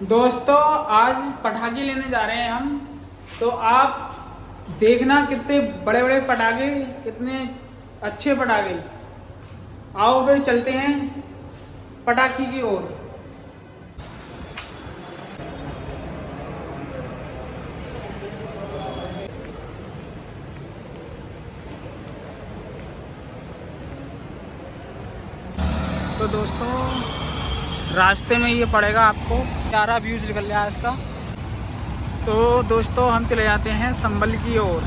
दोस्तों आज पटाखे लेने जा रहे हैं हम। तो आप देखना कितने बड़े बड़े पटाखे, कितने अच्छे पटाखे। आओ फिर चलते हैं पटाखे की ओर। तो दोस्तों रास्ते में ये पड़ेगा आपको, प्यारा व्यूज निकल रहा है इसका। तो दोस्तों हम चले जाते हैं संभल की ओर।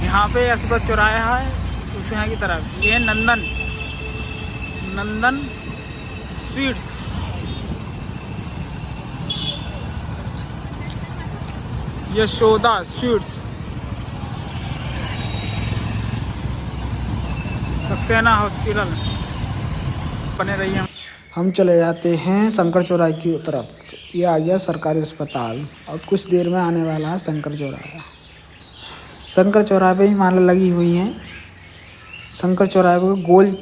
यहाँ पे अस्पत चौराहा है, उस यहाँ की तरफ ये Nandan sweets. Yashoda sweets, Saxena hospital. बने रहिए। हम चले जाते हैं शंकर चौराहे की तरफ। ये आ गया सरकारी अस्पताल और कुछ देर में आने वाला है शंकर चौराहा। शंकर चौराहे पे ही माला लगी हुई है। शंकर चौराहे पे गोल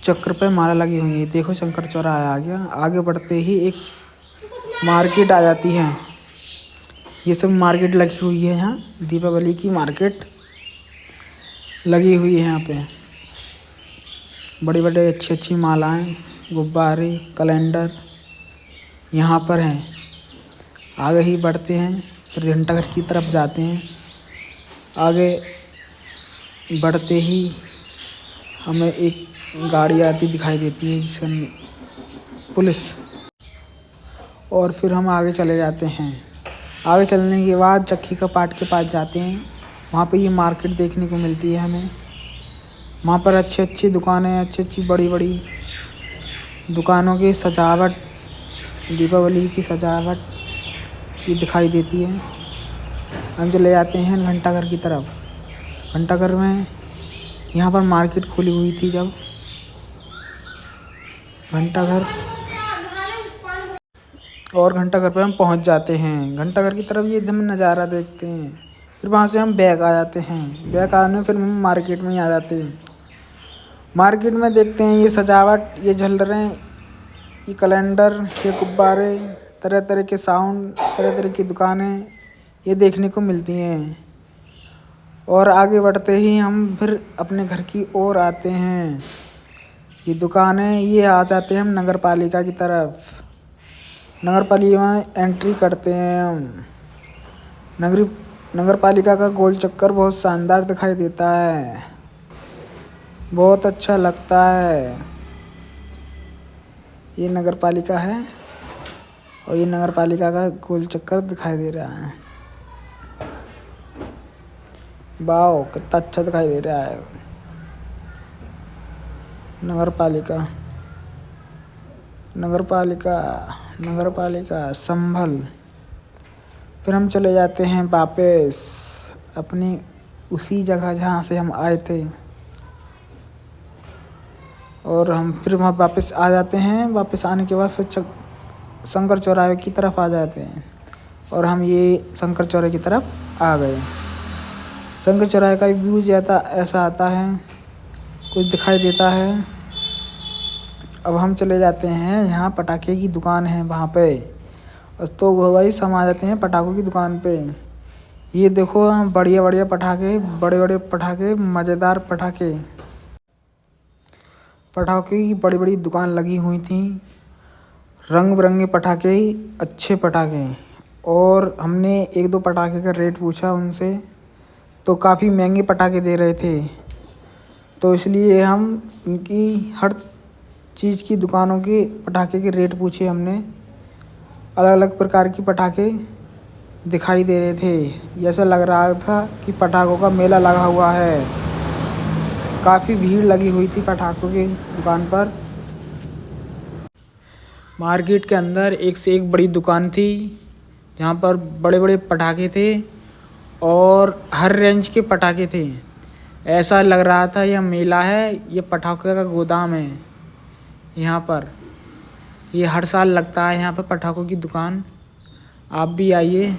चक्र पे माला लगी हुई है। देखो शंकर चौराहा आ गया। आगे बढ़ते ही एक मार्केट आ जाती है। ये सब मार्केट लगी हुई है। यहाँ दीपावली की मार्केट लगी हुई है। यहाँ पे बड़ी बड़ी अच्छी मालाएं, गुब्बारे, कैलेंडर यहाँ पर हैं। आगे ही बढ़ते हैं, फिर घंटाघर की तरफ जाते हैं। आगे बढ़ते ही हमें एक गाड़ी आती दिखाई देती है जिसका पुलिस। और फिर हम आगे चले जाते हैं। आगे चलने के बाद चक्की का पाट के पास जाते हैं। वहाँ पे ये मार्केट देखने को मिलती है हमें। वहाँ पर अच्छी दुकानें, अच्छी बड़ी दुकानों की सजावट, दीपावली की सजावट ये दिखाई देती है। हम चले जाते हैं घंटाघर की तरफ। घंटाघर में यहाँ पर मार्केट खुली हुई थी जब। घंटाघर पे हम पहुँच जाते हैं। घंटाघर की तरफ ये एकदम नज़ारा देखते हैं। फिर वहाँ से हम बैग आ जाते हैं। बैग आने फिर हम मार्केट में ही आ जाते हैं। मार्केट में देखते हैं ये सजावट, ये झलरें, ये कैलेंडर, ये गुब्बारे, तरह तरह के साउंड, तरह तरह की दुकानें ये देखने को मिलती हैं। और आगे बढ़ते ही हम फिर अपने घर की ओर आते हैं। ये दुकानें ये आ जाते हैं हम नगर पालिका की तरफ। नगर पालिका में एंट्री करते हैं हम। नगर पालिका का गोल चक्कर बहुत शानदार दिखाई देता है, बहुत अच्छा लगता है। ये नगर पालिका है और ये नगर पालिका का गोल चक्कर दिखाई दे रहा है। वाओ कितना अच्छा दिखाई दे रहा है नगर पालिका संभल। फिर हम चले जाते हैं वापस अपनी उसी जगह जहाँ से हम आए थे। और हम फिर वहाँ वापस आ जाते हैं। वापस आने के बाद फिर शंकर चौराहे की तरफ आ जाते हैं। और हम ये शंकर चौराहे की तरफ आ गए। शंकर चौराहे का व्यू ऐसा आता है, कुछ दिखाई देता है। अब हम चले जाते हैं, यहाँ पटाखे की दुकान है वहाँ पे। तो वही समा जाते हैं पटाखों की दुकान पे। ये देखो बढ़िया पटाखे, बड़े पटाखे, मज़ेदार पटाखे की बड़ी दुकान लगी हुई थी। रंग बिरंगे पटाखे, अच्छे पटाखे। और हमने एक दो पटाखे का रेट पूछा उनसे, तो काफ़ी महंगे पटाखे दे रहे थे। तो इसलिए हम उनकी हर चीज़ की दुकानों के पटाखे के रेट पूछे हमने। अलग अलग प्रकार की पटाखे दिखाई दे रहे थे। ऐसा लग रहा था कि पटाखों का मेला लगा हुआ है। काफ़ी भीड़ लगी हुई थी पटाखों की दुकान पर। मार्केट के अंदर एक से एक बड़ी दुकान थी जहाँ पर बड़े पटाखे थे और हर रेंज के पटाखे थे। ऐसा लग रहा था यह मेला है, ये पटाखे का गोदाम है। यहाँ पर ये हर साल लगता है यहाँ पर पटाखों की दुकान। आप भी आइए।